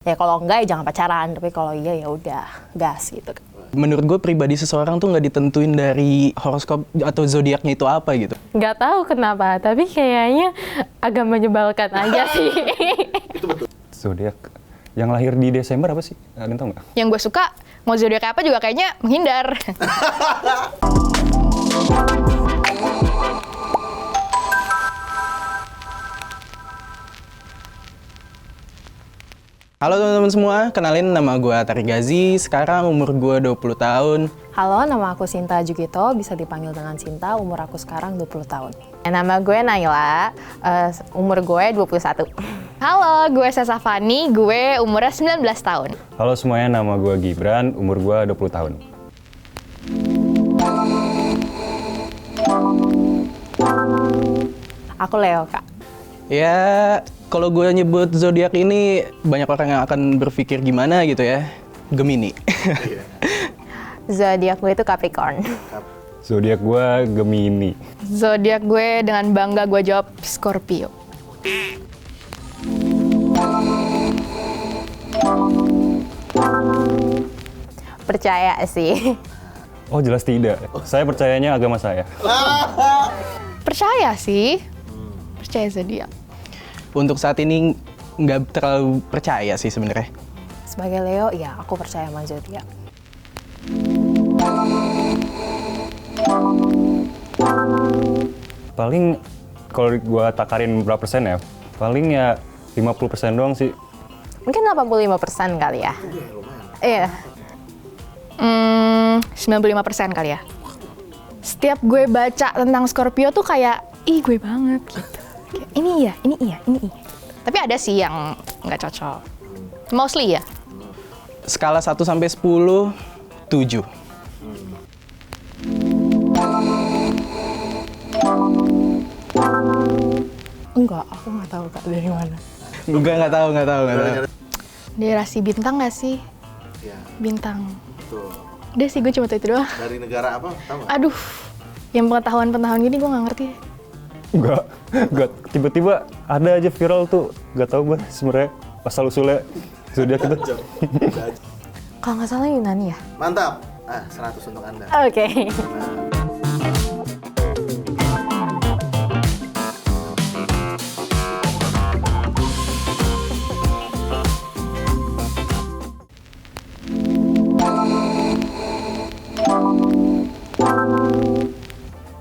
Ya kalau enggak ya jangan pacaran, tapi kalau iya ya udah gas gitu. Menurut gue pribadi seseorang tuh nggak ditentuin dari horoskop atau zodiaknya itu apa gitu. Nggak tahu kenapa, tapi kayaknya agak menyebalkan aja sih. Zodiak yang lahir di Desember apa sih? Ada yang tahu nggak? Yang gue suka, mau zodiak apa juga kayaknya menghindar. Halo teman-teman semua, kenalin nama gue Tari Gazi, sekarang umur gue 20 tahun. Halo, nama aku Sinta Jugito, bisa dipanggil dengan Sinta, umur aku sekarang 20 tahun. Nama gue Naila, umur gue 21. Halo, gue Sasa Fani, gue umurnya 19 tahun. Halo semuanya, nama gue Gibran, umur gue 20 tahun. Aku Leo, Kak. Ya, kalau gue nyebut zodiak ini banyak orang yang akan berpikir gimana gitu ya. Gemini. Zodiak gue itu Capricorn. Zodiak gue Gemini. Zodiak gue dengan bangga gue jawab Scorpio. Percaya sih. Oh jelas tidak, saya percayanya agama saya. Percaya sih. Percaya zodiak. Untuk saat ini nggak terlalu percaya sih sebenarnya. Sebagai Leo, ya aku percaya sama zodiak. Paling kalau gue takarin berapa persen ya, paling ya 50% doang sih. Mungkin 85% kali ya. Iya. 95% kali ya. Setiap gue baca tentang Scorpio tuh kayak, ih gue banget gitu. Kayak, ini iya. Tapi ada sih yang nggak cocok. Mostly ya. Skala 1 sampai 10, 7. Enggak, aku nggak tahu Kak dari mana. Nggak tahu. Daerah si bintang nggak sih? Iya, Bintang. betul. Udah sih gue cuma tahu itu doang. Dari negara apa? Tahu nggak? Aduh, yang pengetahuan gini gue nggak ngerti. Enggak. Tiba-tiba ada aja viral tuh, nggak tahu gue sebenarnya asal-usulnya zodiak itu. Kalau nggak salah Yunani ya? Mantap. 100 untuk Anda. Oke.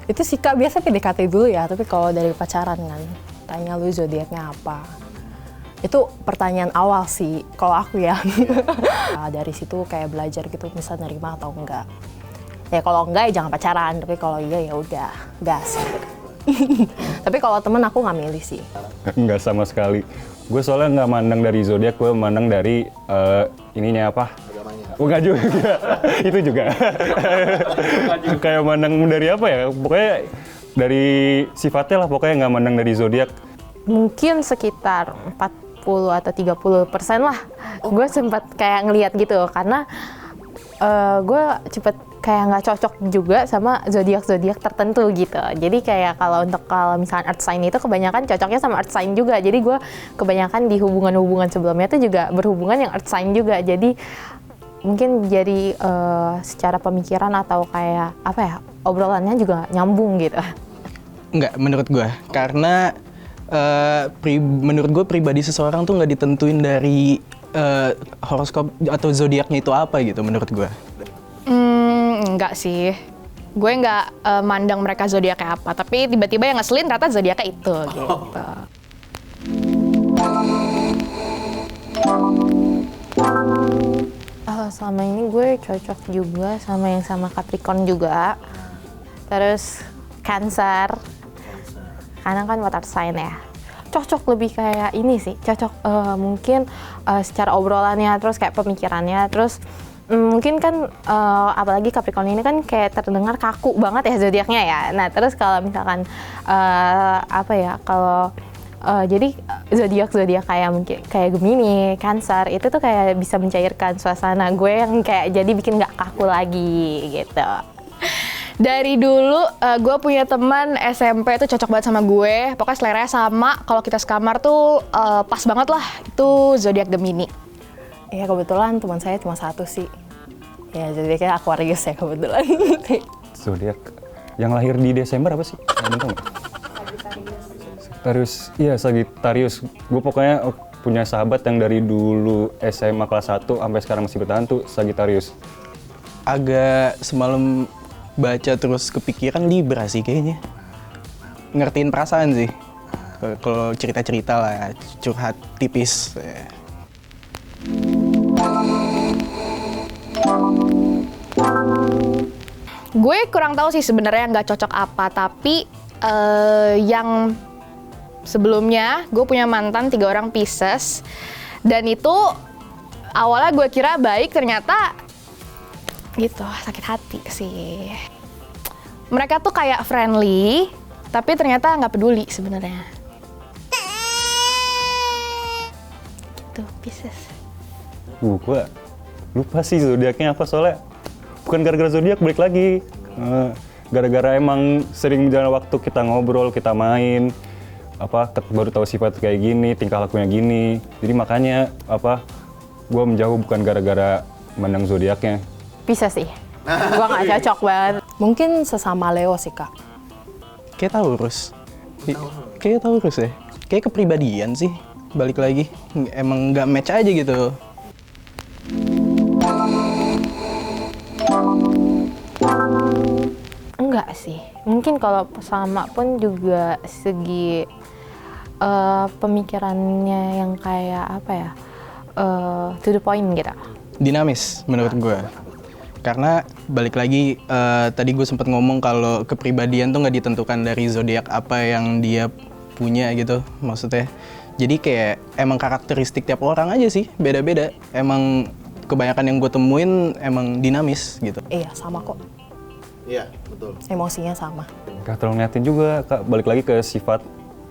Itu sih Kak, biasa PDKT dulu ya, tapi kalau dari pacaran kan, tanya lu zodiaknya apa. Itu pertanyaan awal sih, kalau aku ya. Nah, dari situ kayak belajar gitu, misal nerima atau enggak. Ya kalau enggak ya jangan pacaran, tapi kalau iya ya udah, gas gitu. Tapi kalau temen aku nggak milih sih. Enggak sama sekali. Gue soalnya nggak mandang dari zodiak, gue mandang dari ininya apa? Agamanya. Enggak juga. Itu juga. Kayak mandang dari apa ya? Pokoknya dari sifatnya lah, pokoknya nggak mandang dari zodiak. Mungkin sekitar 40 atau 30% lah. Gue sempat kayak ngeliat gitu, karena gue cepet kayak nggak cocok juga sama zodiak tertentu gitu. Jadi kayak kalau misalkan earth sign itu kebanyakan cocoknya sama earth sign juga. Jadi gue kebanyakan di hubungan sebelumnya itu juga berhubungan yang earth sign juga. Jadi mungkin jadi secara pemikiran atau kayak apa ya, obrolannya juga nyambung gitu. Nggak, menurut gue. Karena menurut gue pribadi seseorang tuh nggak ditentuin dari horoskop atau zodiaknya itu apa gitu menurut gue. Enggak sih. Gue nggak mandang mereka zodiaknya apa, tapi tiba-tiba yang ngeselin ternyata zodiaknya itu gitu. Selama ini gue cocok juga sama yang sama Capricorn juga. Terus Cancer. Karena kan water sign ya. Cocok lebih kayak ini sih. Cocok mungkin secara obrolannya, terus kayak pemikirannya, terus mungkin kan apalagi Capricorn ini kan kayak terdengar kaku banget ya zodiaknya ya. Nah, terus kalau misalkan jadi zodiak kayak mungkin kayak Gemini, Cancer itu tuh kayak bisa mencairkan suasana gue yang kayak jadi bikin nggak kaku lagi gitu. Dari dulu gue punya teman SMP tuh cocok banget sama gue. Pokoknya seleranya sama. Kalau kita sekamar tuh pas banget lah. Itu zodiak Gemini. Ya kebetulan teman saya cuma satu sih. Ya jadi kayak Aquarius ya kebetulan. Zodiak yang lahir di Desember apa sih? Ada tahu nggak? Sagittarius. Iya, Sagittarius. Gue pokoknya punya sahabat yang dari dulu SMA kelas 1 sampai sekarang masih bertahan tuh Sagittarius. Agak semalam baca terus kepikiran Libra sih kayaknya. Ngertiin perasaan sih. Kalau cerita-cerita lah, curhat tipis. Gue kurang tahu sih sebenarnya nggak cocok apa, tapi yang sebelumnya gue punya mantan 3 orang Pisces, dan itu awalnya gue kira baik, ternyata gitu, sakit hati sih. Mereka tuh kayak friendly, tapi ternyata nggak peduli sebenarnya. Gitu, Pisces. Gue lupa sih zodiaknya apa soalnya. Bukan gara-gara zodiak, balik lagi. Gara-gara emang sering berjalan waktu kita ngobrol, kita main, baru tahu sifat kayak gini, tingkah lakunya gini. Jadi makanya gue menjauh bukan gara-gara menang zodiaknya. Bisa sih. Gua nggak cocok banget. Mungkin sesama Leo sih Kak. Kayak Taurus. Kayak Taurus ya. Kayak kepribadian sih. Balik lagi. Emang nggak match aja gitu. Enggak sih. Mungkin kalau sama pun juga segi pemikirannya yang kayak apa ya, to the point gitu. Dinamis menurut gue. Karena balik lagi tadi gue sempat ngomong kalau kepribadian tuh nggak ditentukan dari zodiak apa yang dia punya gitu maksudnya. Jadi kayak emang karakteristik tiap orang aja sih beda-beda. Emang kebanyakan yang gue temuin emang dinamis gitu. Iya sama kok. Iya, betul. Emosinya sama. Gak terlalu ngeliatin juga, Kak. Balik lagi ke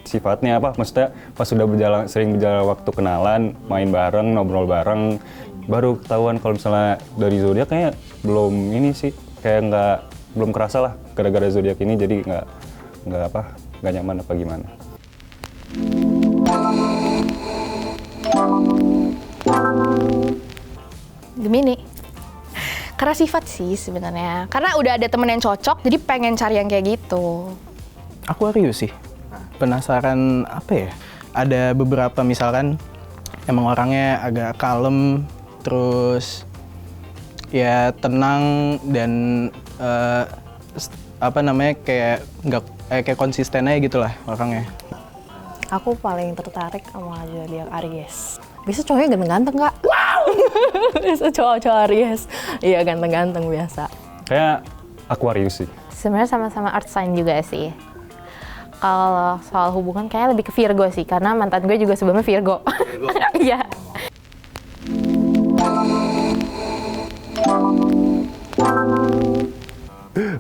sifatnya apa? Maksudnya pas sudah sering berjalan waktu kenalan, main bareng, ngobrol bareng, baru ketahuan kalau misalnya dari zodiak kayaknya belum ini sih, kayak belum kerasa lah gara-gara zodiak ini, jadi nggak nyaman apa gimana. Gemini. Karena sifat sih sebenarnya. Karena udah ada temen yang cocok, jadi pengen cari yang kayak gitu. Aquarius sih. Penasaran apa ya? Ada beberapa misalkan emang orangnya agak kalem, terus ya tenang dan kayak konsisten aja gitu lah orangnya. Aku paling tertarik sama zodiak Aries. Biasa cowoknya ganteng-ganteng Kak. Wow! Biasa cowok-cowok Aries. Iya ganteng-ganteng biasa. Kayak Aquarius sih. Sebenarnya sama-sama earth sign juga sih. Kalau soal hubungan kayaknya lebih ke Virgo sih, karena mantan gue juga sebelumnya Virgo. Iya.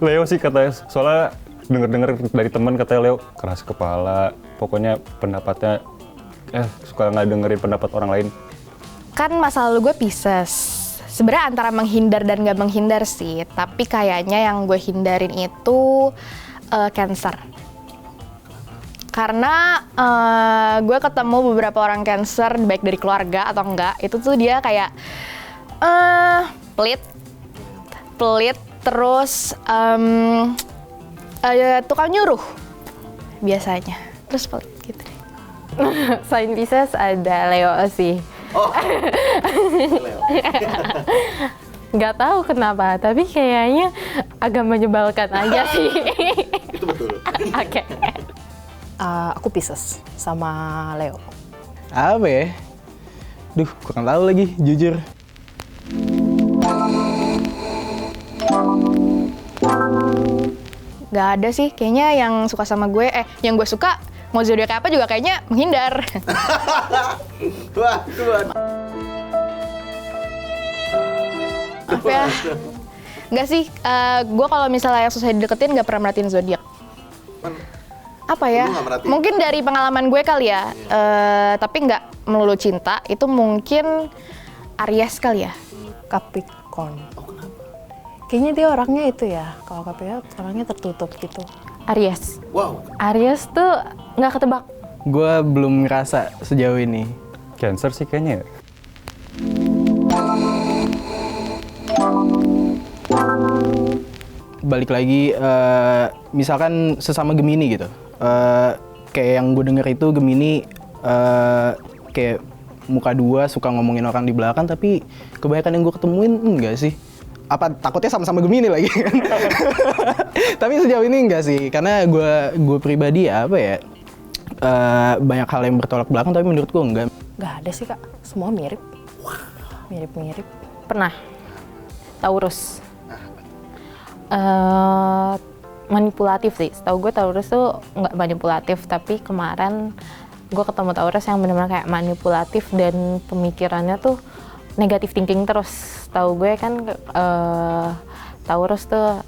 Leo sih katanya, soalnya denger-denger dari teman katanya Leo keras kepala, pokoknya pendapatnya suka nggak dengerin pendapat orang lain. Kan masa lalu gue Pisces. Sebenarnya antara menghindar dan nggak menghindar sih, tapi kayaknya yang gue hindarin itu Cancer. Karena gue ketemu beberapa orang Cancer, baik dari keluarga atau enggak, itu tuh dia kayak pelit, terus tukang nyuruh biasanya, terus pelit gitu deh. Selain Pisces ada Leo sih. Oh, Leo. Nggak tahu kenapa, tapi kayaknya agak menyebalkan aja sih. Itu betul. Oke. Aku Pisces sama Leo. Apa ya? Duh, kurang tahu lagi, jujur. Gak ada sih, kayaknya yang suka sama gue, yang gue suka mau zodiak apa juga kayaknya menghindar. Wah, Tuhan. Apa ya? Enggak sih, gue kalau misalnya yang susah dideketin gak pernah merhatiin zodiak. Apa ya? Lu nggak merhatiin? Mungkin dari pengalaman gue kali ya, tapi nggak melulu cinta. Itu mungkin Aries kali ya. Capricorn. Kayaknya dia orangnya itu ya, kalau Capricorn orangnya tertutup gitu. Aries. Wow. Aries tuh nggak ketebak. Gue belum ngerasa sejauh ini. Cancer sih kayaknya. balik lagi misalkan sesama Gemini gitu. Kayak yang gue denger itu Gemini kayak muka dua suka ngomongin orang di belakang, tapi kebanyakan yang gue ketemuin enggak sih. Apa takutnya sama-sama Gemini lagi kan? Tapi sejauh ini enggak sih, karena gue pribadi ya apa ya, banyak hal yang bertolak belakang, tapi menurut gue enggak. Nggak ada sih Kak, semua mirip. Mirip-mirip. Pernah. Taurus. Manipulatif sih. Setahu gue Taurus tuh nggak manipulatif, tapi kemarin gue ketemu Taurus yang benar-benar kayak manipulatif dan pemikirannya tuh negatif thinking terus. Tahu gue kan Taurus tuh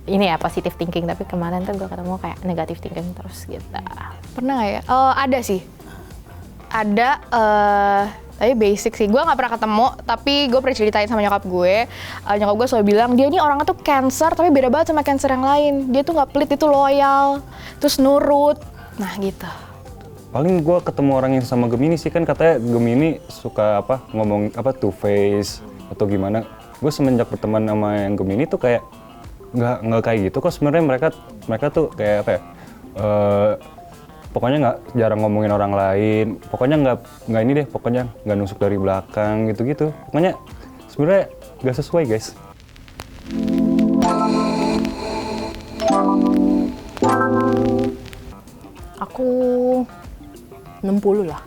ini ya positive thinking, tapi kemarin tuh gue ketemu kayak negatif thinking terus gitu. Pernah nggak ya? Ada sih. Ada, tapi basic sih. Gue nggak pernah ketemu, tapi gue pernah ceritain sama nyokap gue. Nyokap gue selalu bilang, dia ini orangnya tuh Cancer, tapi beda banget sama Cancer yang lain. Dia tuh nggak pelit, dia tuh loyal, terus nurut. Nah gitu. Paling gue ketemu orang yang sama Gemini sih, kan katanya Gemini suka ngomong two face atau gimana. Gue semenjak berteman sama yang Gemini tuh kayak nggak kayak gitu kok sebenarnya. Mereka tuh kayak pokoknya nggak jarang ngomongin orang lain. Pokoknya nggak ini deh. Pokoknya nggak nusuk dari belakang gitu-gitu. Pokoknya sebenarnya nggak sesuai guys. Aku 60 lah.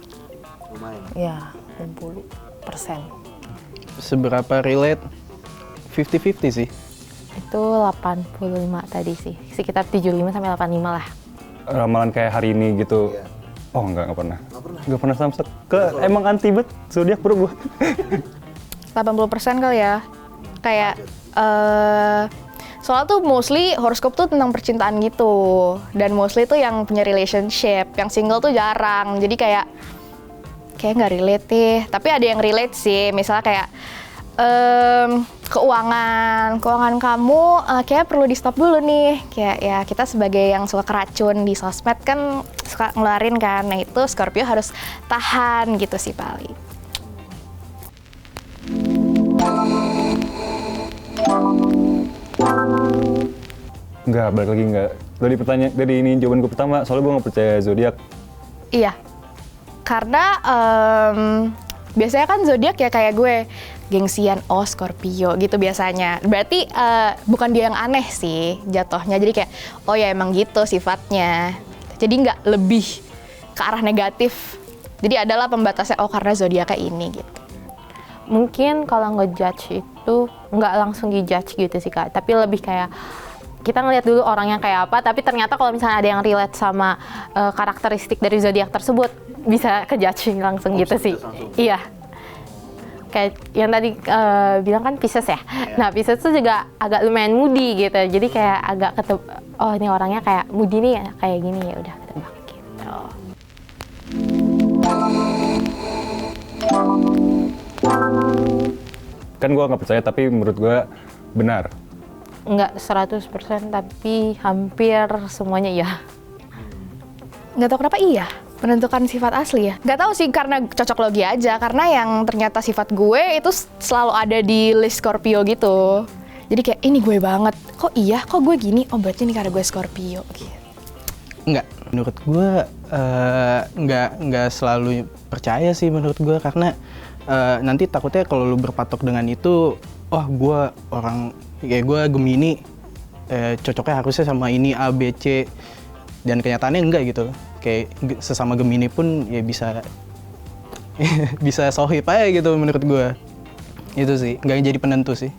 Lumayan. Ya, 60%. Seberapa relate? 50-50 sih. Itu 85 tadi sih. Sekitar 75 sampai 85 lah. Ramalan kayak hari ini gitu. Iya. Oh nggak pernah. Nggak pernah samsek. Emang anti bet zodiak bro gue. 80% kali ya. Kayak soalnya tuh mostly horoskop tuh tentang percintaan gitu, dan mostly tuh yang punya relationship, yang single tuh jarang. Jadi kayak nggak relate deh. Tapi ada yang relate sih, misalnya kayak keuangan kamu kayak perlu di stop dulu nih. Kayak ya kita sebagai yang suka keracun di sosmed kan suka ngeluarin kan. Nah itu Scorpio harus tahan gitu sih paling. Nggak, balik lagi nggak. Dari ini jawaban gue pertama, soalnya gue nggak percaya zodiak. Iya, karena biasanya kan zodiak ya kayak gue gengsian, oh Scorpio gitu biasanya. Berarti bukan dia yang aneh sih jatuhnya, jadi kayak oh ya emang gitu sifatnya. Jadi nggak lebih ke arah negatif. Jadi adalah pembatasnya, oh karena zodiaknya ini gitu. Mungkin kalau ngejudge itu nggak langsung dijudge gitu sih Kak, tapi lebih kayak kita ngeliat dulu orangnya kayak apa, tapi ternyata kalau misalnya ada yang relate sama karakteristik dari zodiak tersebut, bisa ke judging langsung gitu sih. Iya. Kayak yang tadi bilang kan Pisces ya. Nah Pisces tuh juga agak lumayan moody gitu, jadi kayak agak oh ini orangnya kayak moody nih kayak gini, ya udah ketebak gitu. Kan gue nggak percaya, tapi menurut gue benar. Nggak 100% tapi hampir semuanya iya. Nggak tahu kenapa iya menentukan sifat asli ya. Nggak tahu sih, karena cocok logi aja, karena yang ternyata sifat gue itu selalu ada di list Scorpio gitu. Jadi kayak ini gue banget, kok iya, kok gue gini, oh berarti ini karena gue Scorpio gitu. Enggak, menurut gue nggak selalu percaya sih menurut gue, karena nanti takutnya kalau lu berpatok dengan itu, oh gue orang kayak gue Gemini, cocoknya harusnya sama ini A, B, C, dan kenyataannya enggak gitu. Kayak sesama Gemini pun ya bisa bisa sohib aja gitu menurut gue. Itu sih, nggak jadi penentu sih.